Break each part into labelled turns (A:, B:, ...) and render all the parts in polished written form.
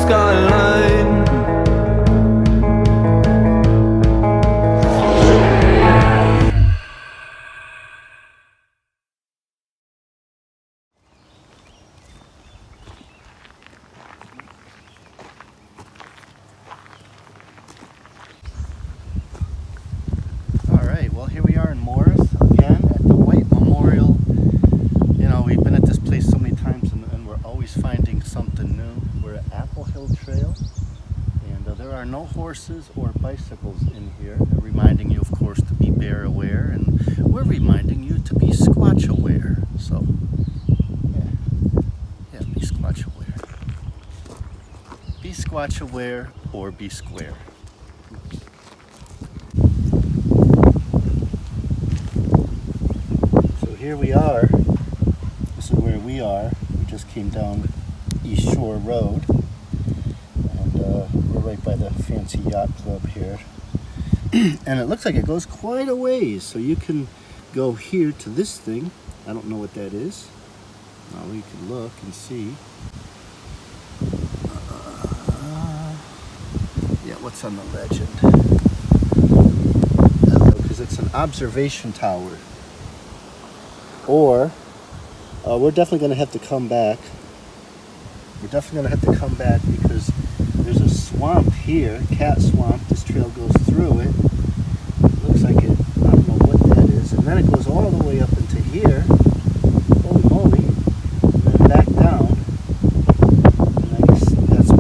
A: skyline.
B: Alright, well here we are in Morris again at the White Memorial. You know, we've been at this place so many times and we're always finding something new. We're at Apple Hill Trail and there are no horses or bicycles in here. Reminding you, of course, to be bear aware, and we're reminding you to be Squatch aware. So, yeah, be Squatch aware. Be Squatch aware or be square. Here we are. This is where we are. We just came down East Shore Road, and we're right by the Fancy Yacht Club here. And it looks like it goes quite a ways, so you can go here to this thing. I don't know what that is. Well, we can look and see. Yeah, what's on the legend? Because it's an observation tower. Or we're definitely going to have to come back. We're definitely going to have to come back because there's a swamp here, cat swamp. This trail goes through it. Looks like it, I don't know what that is. And then it goes all the way up into here. Holy moly. And then back down. And I guess that's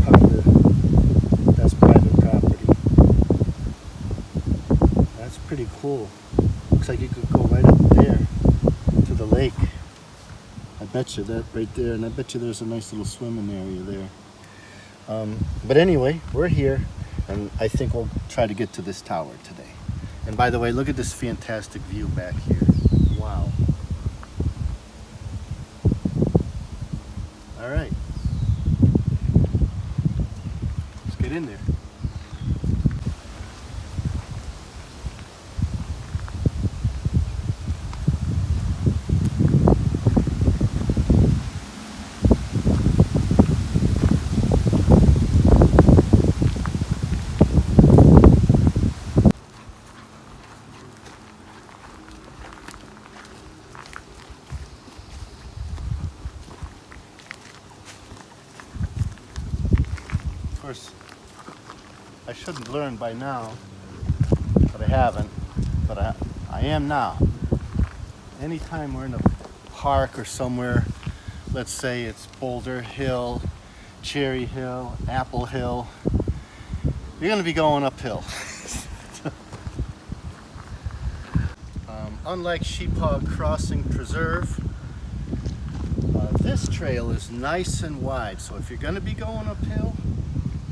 B: that's private property. That's pretty cool. Looks like you could go right up there to the lake. I bet you that right there, and I bet you there's a nice little swimming area there. But anyway, we're here, and I think we'll try to get to this tower today. And by the way, look at this fantastic view back here. Wow. All right. Let's get in there. Of course, I shouldn't learn by now, but I haven't, but I am now. Anytime we're in a park or somewhere, let's say it's Boulder Hill, Cherry Hill, Apple Hill, you're going to be going uphill. Unlike Sheephog Crossing Preserve, this trail is nice and wide, so if you're going to be going uphill,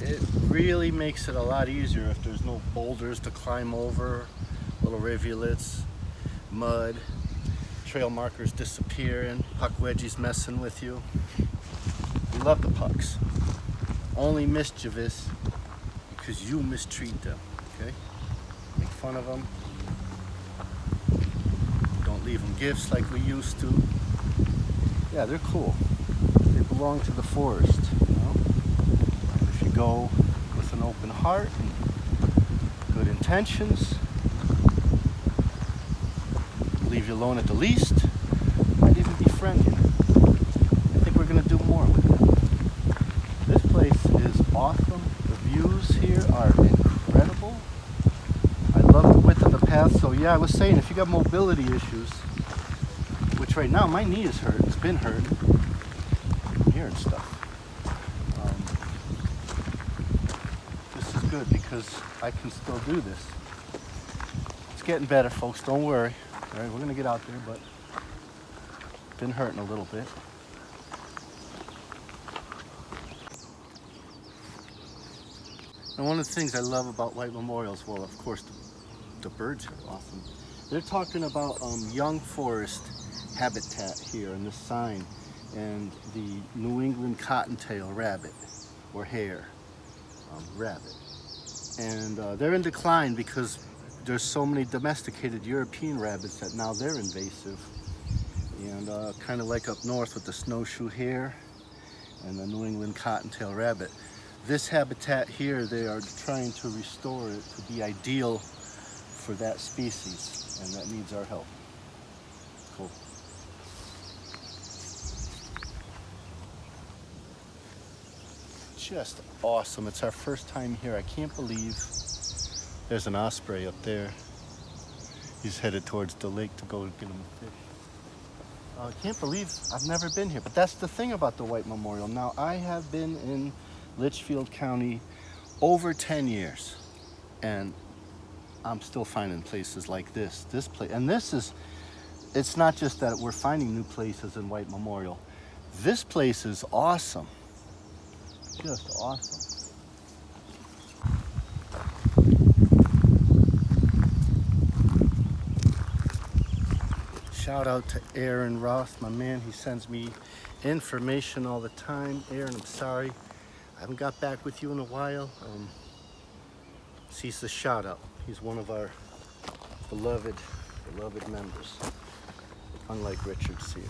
B: it really makes it a lot easier if there's no boulders to climb over, little rivulets, mud, trail markers disappearing, puck wedgies messing with you. We love the pucks. Only mischievous because you mistreat them, okay? Make fun of them. Don't leave them gifts like we used to. Yeah, they're cool. They belong to the forest, you know? If you go with an open heart and good intentions, leave you alone at the least, might even befriend you. I think we're going to do more with them. This place is awesome. The views here are incredible. I love the width of the path. So yeah, I was saying, if you got mobility issues, which right now my knee is hurt, it's been hurt from here and stuff. This is good because I can still do this. It's getting better, folks, don't worry. All right, we're gonna get out there, but been hurting a little bit. And one of the things I love about White Memorials, well, of course, the birds are awesome. They're talking about young forest habitat here in this sign, and the New England cottontail rabbit, or hare rabbit. And they're in decline because there's so many domesticated European rabbits that now they're invasive. And kind of like up north with the snowshoe hare and the New England cottontail rabbit. This habitat here, they are trying to restore it to be ideal for that species, and that needs our help. Cool. Just awesome. It's our first time here. I can't believe there's an osprey up there. He's headed towards the lake to go get him a fish. I can't believe I've never been here, but that's the thing about the White Memorial. Now, I have been in Litchfield County over 10 years, and I'm still finding places like this. This place, and this is, it's not just that we're finding new places in White Memorial. This place is awesome. Just awesome. Shout out to Aaron Roth, my man. He sends me information all the time. Aaron, I'm sorry I haven't got back with you in a while. He's a shout out. He's one of our beloved members, unlike Richard Sear.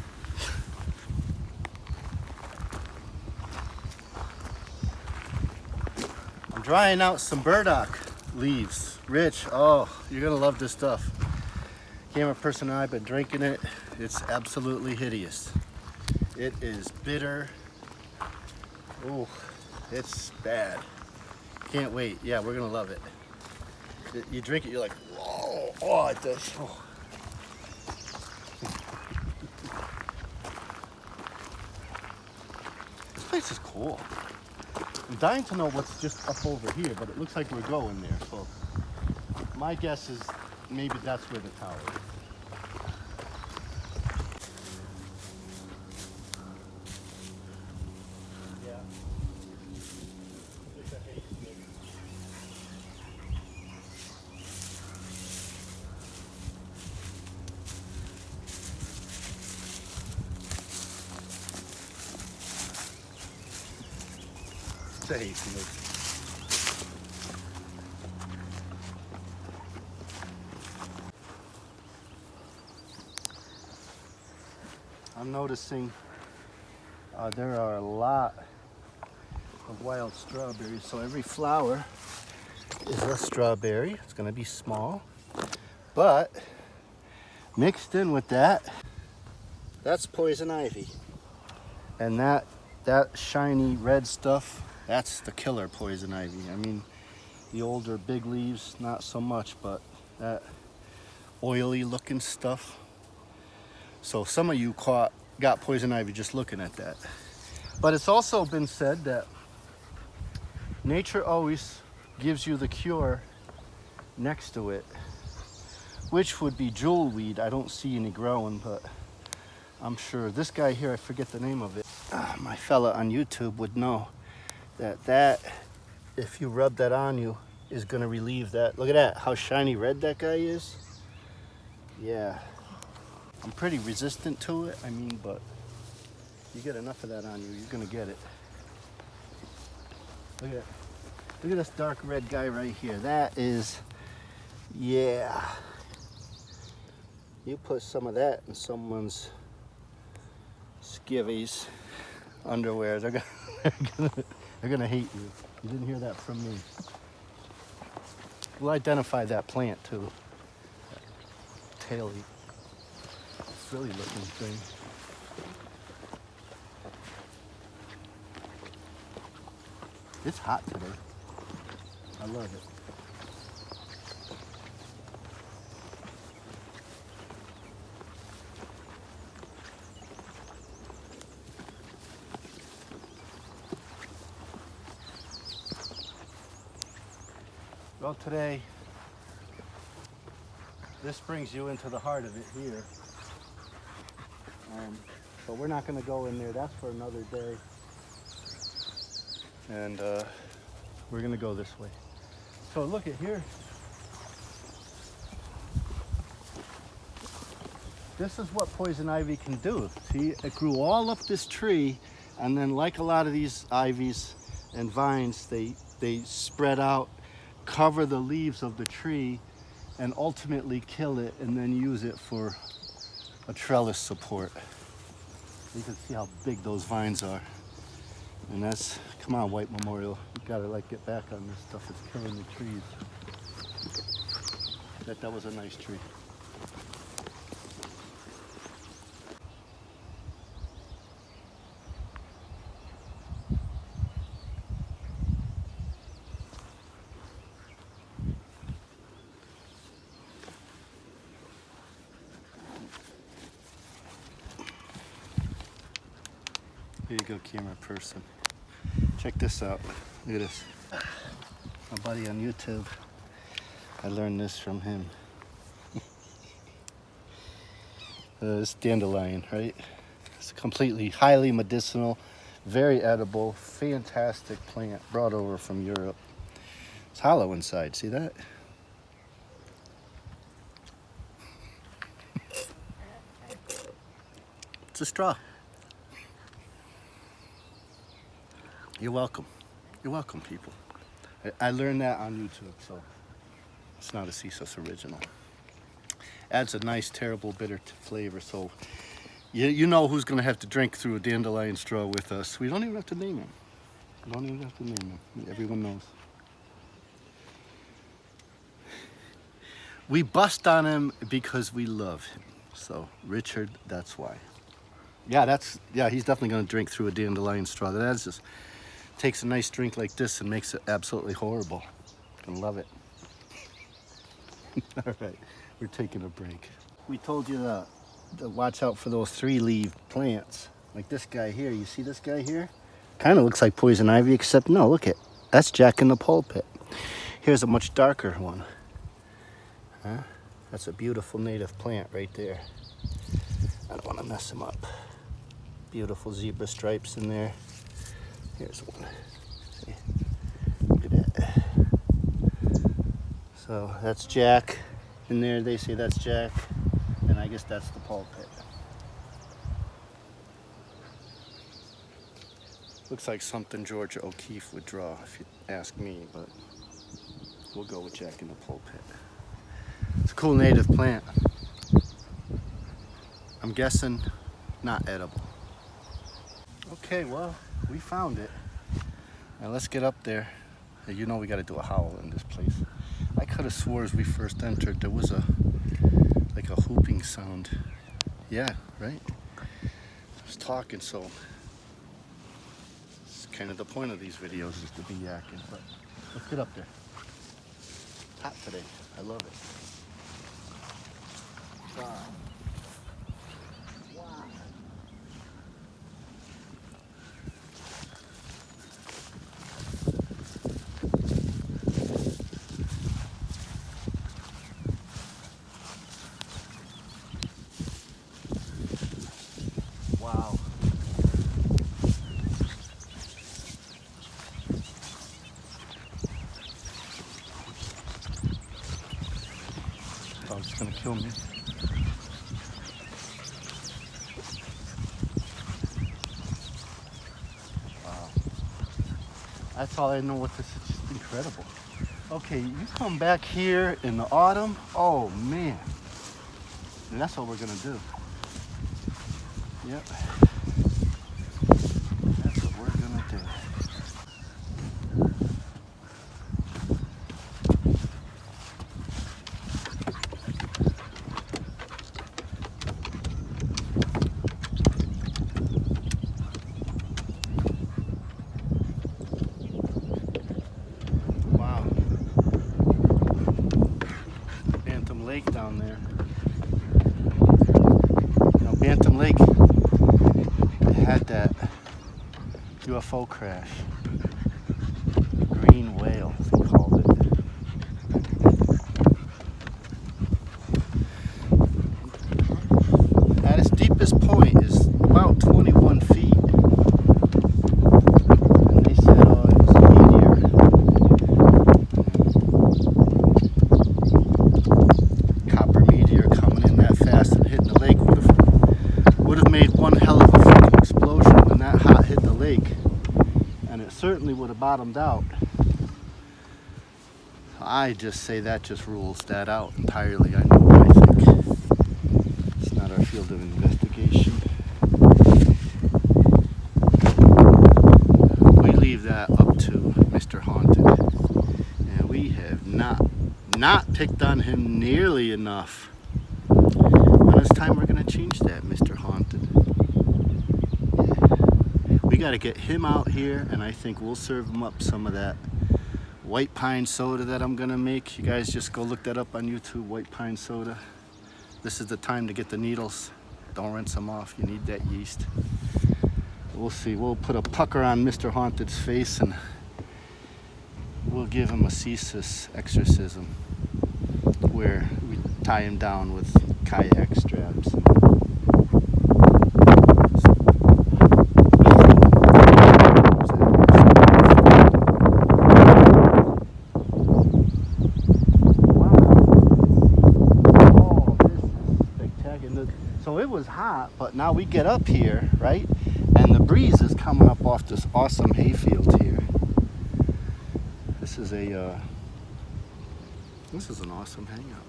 B: I'm drying out some burdock leaves. Rich, oh, you're gonna love this stuff. Camera person and I have been drinking it. It's absolutely hideous. It is bitter. Oh, it's bad. Can't wait. Yeah, we're gonna love it. You drink it, you're like, whoa, oh, it does. Oh. This place is cool. I'm dying to know what's just up over here, but it looks like we're going there. So my guess is maybe that's where the tower is. Yeah. It's a hazy mix. I'm noticing there are a lot of wild strawberries. So every flower is a strawberry. It's going to be small, but mixed in with that, that's poison ivy. And that shiny red stuff, that's the killer poison ivy. I mean, the older big leaves, not so much, but that oily looking stuff. So some of you got poison ivy just looking at that. But it's also been said that nature always gives you the cure next to it, which would be jewelweed. I don't see any growing, but I'm sure this guy here, I forget the name of it. My fella on YouTube would know that if you rub that on you is gonna relieve that. Look at that, how shiny red that guy is. Yeah. I'm pretty resistant to it, I mean, but you get enough of that on you, you're gonna get it. Look at that. Look at this dark red guy right here. That is, yeah. You put some of that in someone's skivvies underwear, they're gonna hate you. You didn't hear that from me. We'll identify that plant too. That taily, frilly looking thing. It's hot today. I love it. Well, today, this brings you into the heart of it here. But we're not going to go in there. That's for another day. And we're going to go this way. So look at here. This is what poison ivy can do. See, it grew all up this tree, and then like a lot of these ivies and vines, they spread out, cover the leaves of the tree, and ultimately kill it, and then use it for a trellis support. You can see how big those vines are. And that's, come on, White Memorial. You gotta like get back on this stuff. It's killing the trees. That was a nice tree. Here you go, camera person. Check this out. Look at this. My buddy on YouTube. I learned this from him. This dandelion, right? It's completely highly medicinal, very edible, fantastic plant brought over from Europe. It's hollow inside. See that? It's a straw. You're welcome. You're welcome, people. I learned that on YouTube, so it's not a CCIS original. Adds a nice, terrible, bitter flavor, so you know who's going to have to drink through a dandelion straw with us. We don't even have to name him. We don't even have to name him. Everyone knows. We bust on him because we love him. So, Richard, that's why. Yeah, he's definitely going to drink through a dandelion straw. That's just takes a nice drink like this and makes it absolutely horrible. Gonna love it. All right, we're taking a break. We told you to watch out for those 3-leaf plants. Like this guy here. You see this guy here? Kind of looks like poison ivy, except no, look at that's Jack in the pulpit. Here's a much darker one. Huh? That's a beautiful native plant right there. I don't want to mess him up. Beautiful zebra stripes in there. Here's one. See? Look at that. So that's Jack. In there they say that's Jack. And I guess that's the pulpit. Looks like something Georgia O'Keeffe would draw, if you ask me, but we'll go with Jack in the pulpit. It's a cool native plant. I'm guessing not edible. Okay, well, we found it. Now let's get up there. You know we got to do a howl in this place. I could have swore as we first entered there was like a whooping sound. Yeah, right? I was talking, so it's kind of the point of these videos is to be yakking. But let's get up there. It's hot today. I love it. Wow. Wow. Dog's gonna kill me. Wow. That's all I know what this is. Just incredible. Okay, you come back here in the autumn. Oh man. And that's what we're gonna do. Yep. That's what we're gonna do. Wow. Bantam Lake down there. You know, Bantam Lake had that UFO crash. Green whale, they called it. At its deepest point is about 21 feet. And they said, oh, it was a meteor. Copper meteor coming in that fast and hitting the lake would have made one hell of a freaking explosion when that hot hit the lake, and it certainly would have bottomed out. I just say that just rules that out entirely. I know what I think. It's not our field of investigation. not picked on him nearly enough. And it's time we're gonna change that, Mr. Haunted. Yeah. We gotta get him out here, and I think we'll serve him up some of that white pine soda that I'm gonna make. You guys just go look that up on YouTube, white pine soda. This is the time to get the needles. Don't rinse them off, you need that yeast. We'll see, we'll put a pucker on Mr. Haunted's face and we'll give him a CCIS exorcism where we tie him down with kayak straps. So it was hot, but now we get up here, right? And the breeze is coming up off this awesome hayfield here. This is an awesome hangout.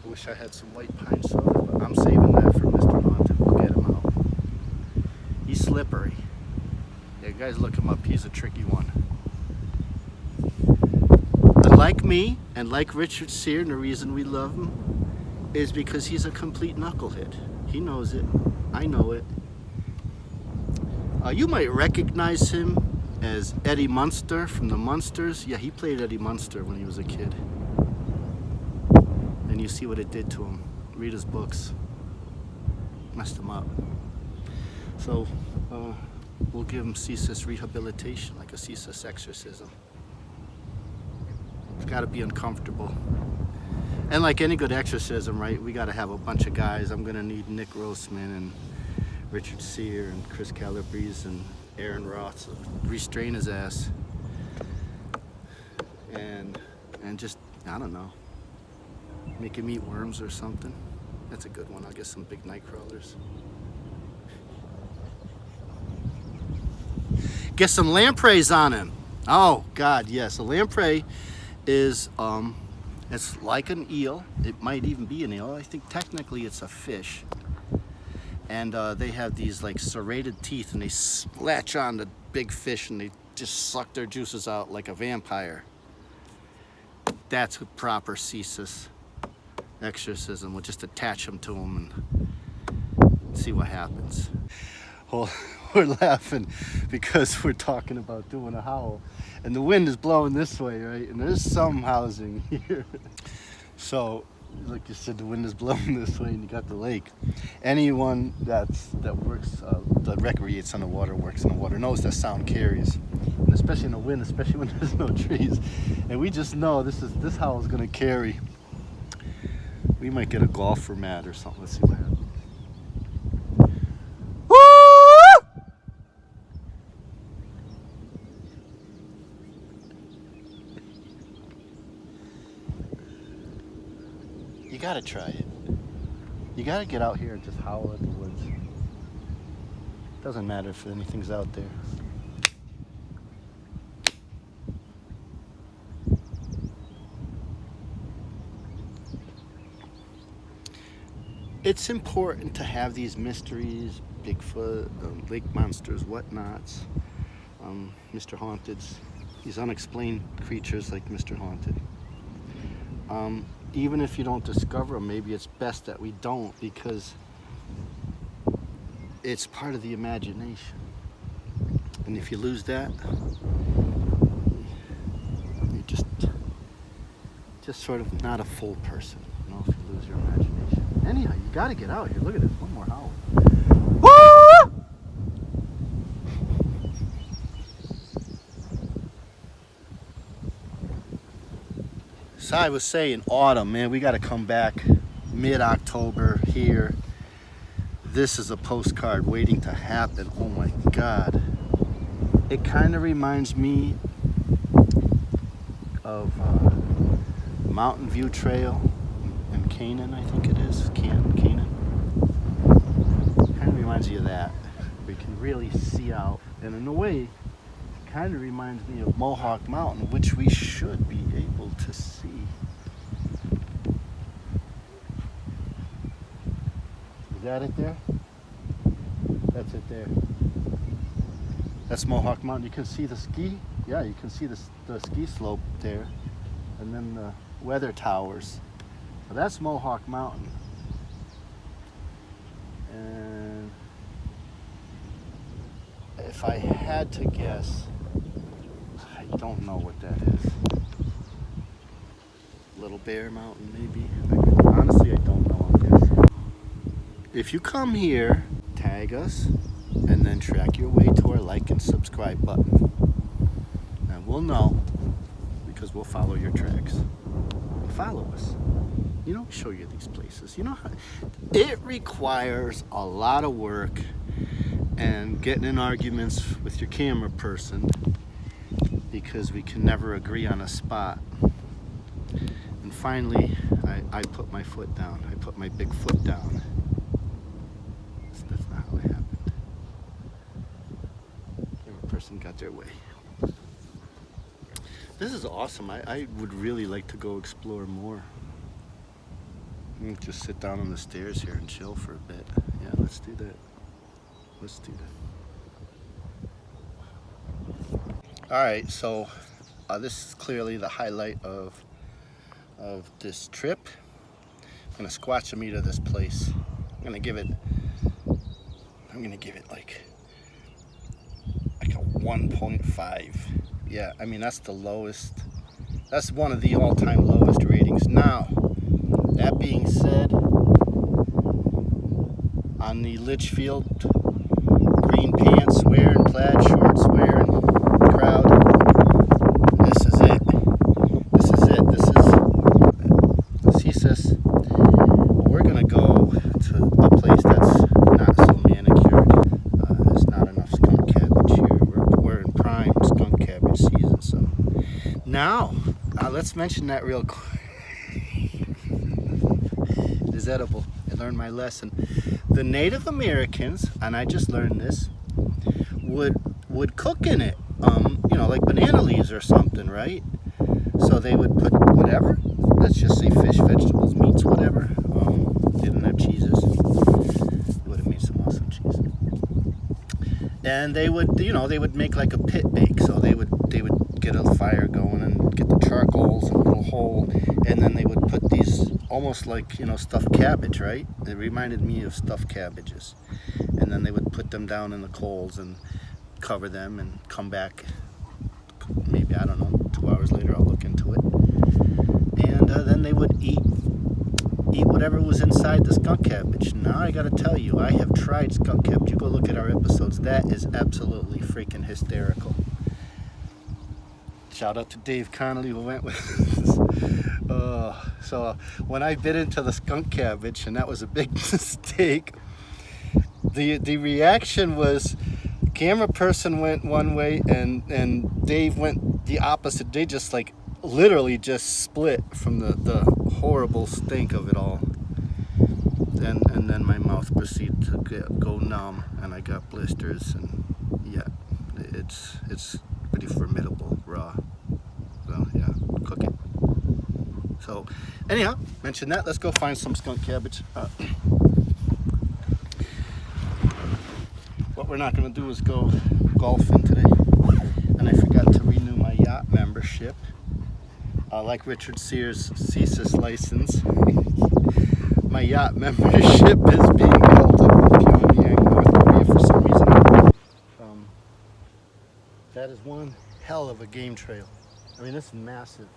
B: I wish I had some white pine soda, but I'm saving that for Mr. Haunted. We'll get him out. He's slippery. Yeah, guys, look him up. He's a tricky one. But like me, and like Richard Sear, and the reason we love him is because he's a complete knucklehead. He knows it. I know it. You might recognize him as Eddie Munster from the Munsters. Yeah, he played Eddie Munster when he was a kid. And you see what it did to him. Read his books. Messed him up. So we'll give him CCIS rehabilitation, like a CCIS exorcism. It's got to be uncomfortable. And like any good exorcism, right, we got to have a bunch of guys. I'm going to need Nick Roseman and Richard Sear and Chris Calabrese and Aaron Roth to restrain his ass. And just, I don't know, make him eat worms or something. That's a good one. I'll get some big night crawlers. Get some lampreys on him. Oh, God, yes. A lamprey is... it's like an eel. It might even be an eel. I think technically it's a fish. And they have these like serrated teeth and they latch on to big fish and they just suck their juices out like a vampire. That's a proper CCIS exorcism. We'll just attach them to them and see what happens. Well, we're laughing because we're talking about doing a howl. And the wind is blowing this way, right? And there's some housing here. So, like you said, the wind is blowing this way and you got the lake. Anyone that works, that recreates on the water, works in the water, knows that sound carries. And especially in the wind, especially when there's no trees. And we just know this howl is gonna carry. We might get a golfer mat or something. Let's see what happens. You gotta try it. You gotta get out here and just howl at the woods. Doesn't matter if anything's out there. It's important to have these mysteries, Bigfoot, lake monsters, whatnots, Mr. Haunted's, these unexplained creatures like Mr. Haunted. Even if you don't discover them, maybe it's best that we don't, because it's part of the imagination. And if you lose that, you're just sort of not a full person, you know, if you lose your imagination. Anyhow, you gotta get out here. Look at this, one more howl. Woo! So I was saying autumn, man, we got to come back mid-October here. This is a postcard waiting to happen. Oh my God. It kind of reminds me of Mountain View Trail in Canaan, I think it is. Canaan. Kind of reminds you of that. We can really see out. And in a way, kind of reminds me of Mohawk Mountain, which we should be able to see. Is that it there? That's it there. That's Mohawk Mountain. You can see the ski. Yeah, you can see the ski slope there. and then the weather towers. So that's Mohawk Mountain. And if I had to guess, I don't know what that is. Little Bear Mountain, maybe? Honestly, I don't know. I'm guessing. If you come here, tag us, and then track your way to our like and subscribe button. And we'll know, because we'll follow your tracks. Follow us. You know, show you these places. You know how it requires a lot of work and getting in arguments with your camera person because we can never agree on a spot. And finally, I put my foot down. I put my big foot down. That's not how it happened. Camera person got their way. This is awesome. I would really like to go explore more. Just sit down on the stairs here and chill for a bit. Yeah, let's do that. Let's do that. All right, so this is clearly the highlight of this trip. I'm gonna squatch a meter this place. I'm gonna give it like a 1.5. Yeah, I mean that's the lowest. That's one of the all-time lowest ratings. Now, that being said, on the Litchfield green pants wearing, plaid shorts wearing crowd, this is it. This is it. This is CCIS. We're gonna go to a place that's not so manicured. There's not enough skunk cabbage here. We're in prime skunk cabbage season. So now, let's mention that real quick. Is edible. I learned my lesson. The Native Americans, and I just learned this, would cook in it, you know, like banana leaves or something, right? So they would put whatever, let's just say fish, vegetables, meats, whatever. They didn't have cheeses. They would have made some awesome cheese. And they would, you know, they would make like a pit bake. So they would get a fire going and get the charcoals in a little hole, and then they would put these almost like, you know, stuffed cabbage, right? It reminded me of stuffed cabbages. And then they would put them down in the coals and cover them and come back maybe, I don't know, 2 hours later. I'll look into it. And then they would eat whatever was inside the skunk cabbage. Now I gotta tell you, I have tried skunk cabbage. You go look at our episodes. That is absolutely freaking hysterical. Shout out to Dave Connolly who went with us. So when I bit into the skunk cabbage, and that was a big mistake, the reaction was camera person went one way and Dave went the opposite. They just like literally just split from the horrible stink of it all. And then my mouth proceeded to go numb, and I got blisters, and yeah, it's pretty formidable raw. So yeah, cook it. So anyhow, mention that. Let's go find some skunk cabbage. What we're not going to do is go golfing today. And I forgot to renew my yacht membership. Like Richard Sears' CCIS license. My yacht membership is being held up in Pyongyang, North Korea for some reason. That is one hell of a game trail. I mean, it's massive.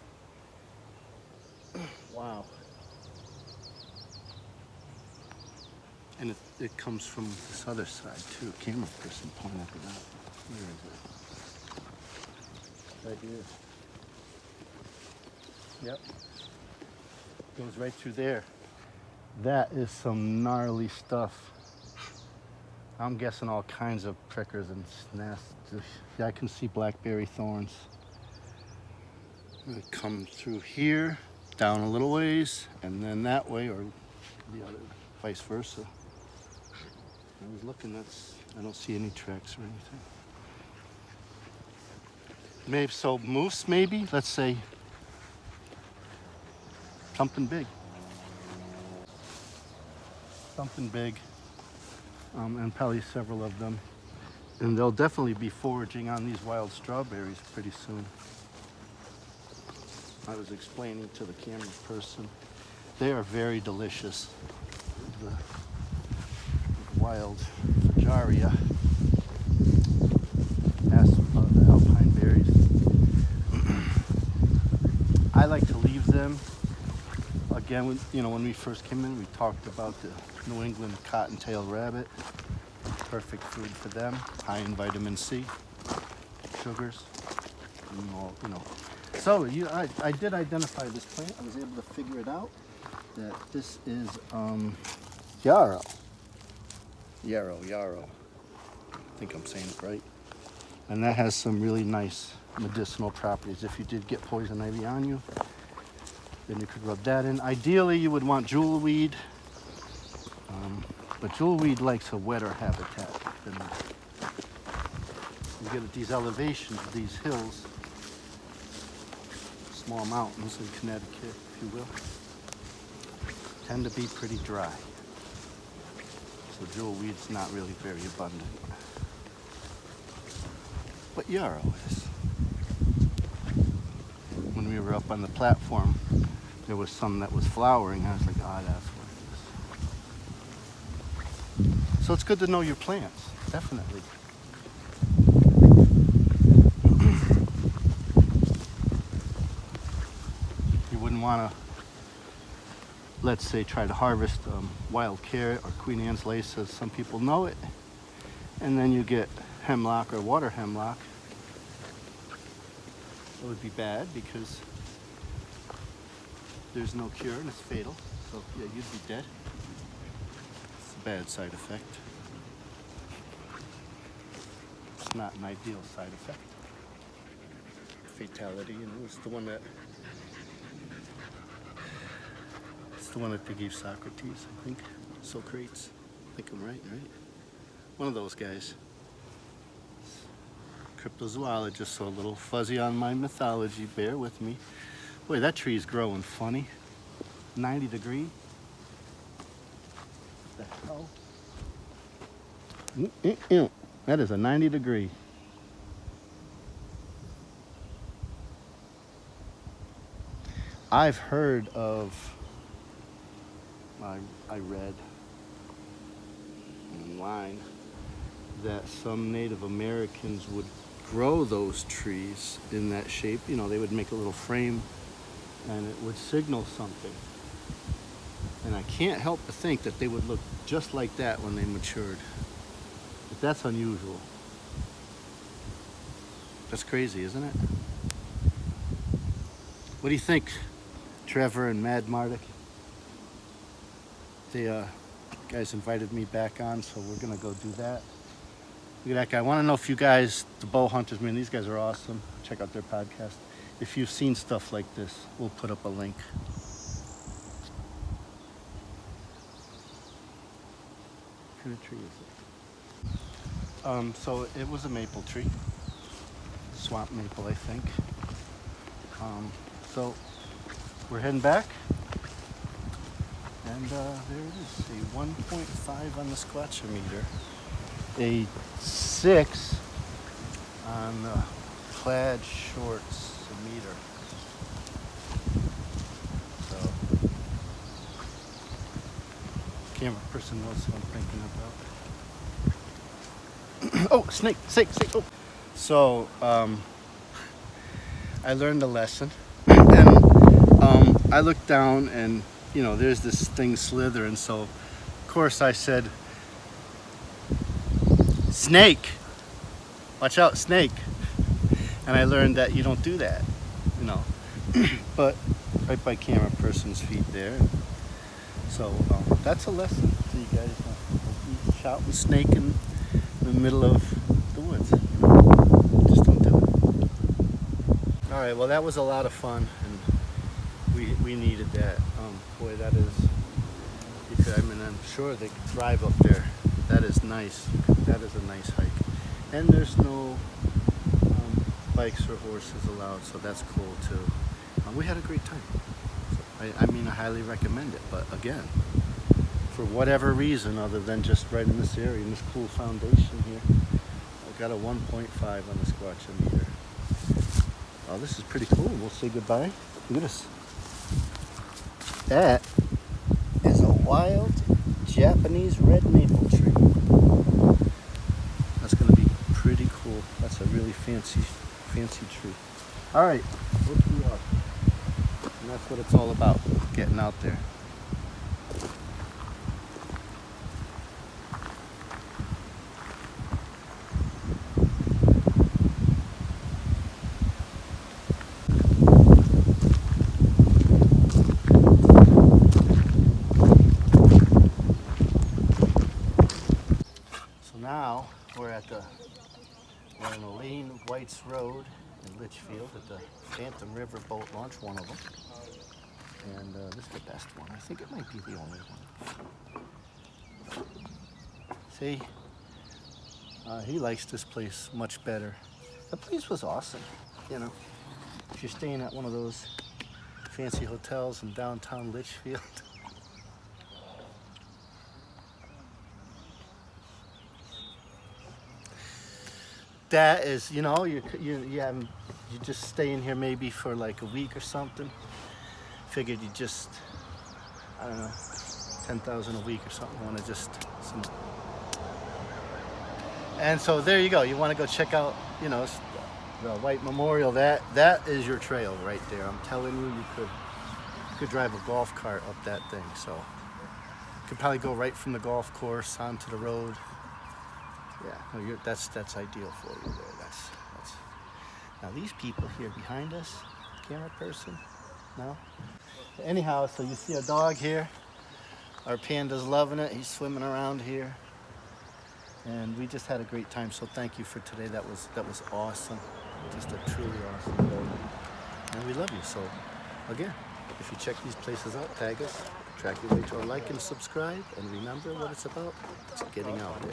B: Wow. And it comes from this other side too. Camera person pointed it out. Where is it? Right here. Yep. Goes right through there. That is some gnarly stuff. I'm guessing all kinds of prickers and snasts. Yeah, I can see blackberry thorns. They come through here, down a little ways, and then that way, or the other, vice versa. I was looking, I don't see any tracks or anything. Maybe so, moose maybe, let's say something big. Something big, and probably several of them. And they'll definitely be foraging on these wild strawberries pretty soon. I was explaining to the camera person, they are very delicious. The wild Fajaria. Asked about the alpine berries. I like to leave them. Again, when we first came in, we talked about the New England cottontail rabbit. Perfect food for them. High in vitamin C, sugars, and all, So I did identify this plant. I was able to figure it out that this is yarrow. Yarrow. I think I'm saying it right. And that has some really nice medicinal properties. If you did get poison ivy on you, then you could rub that in. Ideally, you would want jewelweed, but jewelweed likes a wetter habitat than this. You get at these elevations, these hills, small mountains in Connecticut, if you will, tend to be pretty dry. So jewelweed's not really very abundant. But yarrow is. When we were up on the platform, there was some that was flowering. I was like, that's what it is. So it's good to know your plants, definitely. You wouldn't want to, let's say, try to harvest wild carrot or Queen Anne's lace, as some people know it, and then you get hemlock or water hemlock. It would be bad because there's no cure and it's fatal. So yeah, you'd be dead. It's a bad side effect. It's not an ideal side effect. Fatality, it's the one that they gave Socrates, I think. Socrates. I think I'm right? One of those guys. Cryptozoologist, so a little fuzzy on my mythology, bear with me. Boy, that tree's growing funny. 90 degree. What the hell? That is a 90 degree. I've heard of, I read online that some Native Americans would grow those trees in that shape. They would make a little frame and it would signal something. And I can't help but think that they would look just like that when they matured. But that's unusual. That's crazy, isn't it? What do you think, Trevor and Mad Mardik? The guys invited me back on, so we're gonna go do that. Look at that guy. I want to know if you guys, the bow hunters, man, these guys are awesome. Check out their podcast. If you've seen stuff like this, we'll put up a link. What kind of tree is it? So it was a maple tree. Swamp maple, I think. So we're heading back. And there it is, a 1.5 on the Squatchometer. A 6 on the plaid shorts meter. So, camera person knows what I'm thinking about. Oh, snake. Oh. So, I learned a lesson. And I looked down and, there's this thing slithering. So, of course, I said, snake, watch out, snake. And I learned that you don't do that, but right by camera person's feet there. So that's a lesson to you guys. Don't be shouting snake in the middle of the woods. Just don't do it. All right, well, that was a lot of fun, and we needed that. Boy, that is, I'm sure they could drive up there. That is nice. That is a nice hike. And there's no bikes or horses allowed, so that's cool too. We had a great time. So, I highly recommend it. But again, for whatever reason other than just right in this area, in this cool foundation here, I got a 1.5 on the Squatchometer. Oh, this is pretty cool. We'll say goodbye. Look at this. That is a wild Japanese red maple tree. That's going to be pretty cool. That's a really fancy tree. All right, look you up. And that's what it's all about, getting out there. Now we're on the Lane Whites Road in Litchfield at the Phantom River Boat Launch, one of them. And this is the best one. I think it might be the only one. See, he likes this place much better. The place was awesome, you know. If you're staying at one of those fancy hotels in downtown Litchfield. That is, you know, you're just staying here maybe for like a week or something. Figured you just, I don't know, 10,000 a week or something. Want to just and so there you go. You want to go check out, you know, the White Memorial. That is your trail right there. I'm telling you, you could drive a golf cart up that thing. So you could probably go right from the golf course onto the road. Yeah, no, that's ideal for you there. That's now these people here behind us, camera person, no. Anyhow, so you see a dog here. Our panda's loving it. He's swimming around here, and we just had a great time. So thank you for today. That was awesome. Just a truly awesome day, and we love you. So again, if you check these places out, tag us, track your way to our like and subscribe, and remember what it's about. It's getting out there.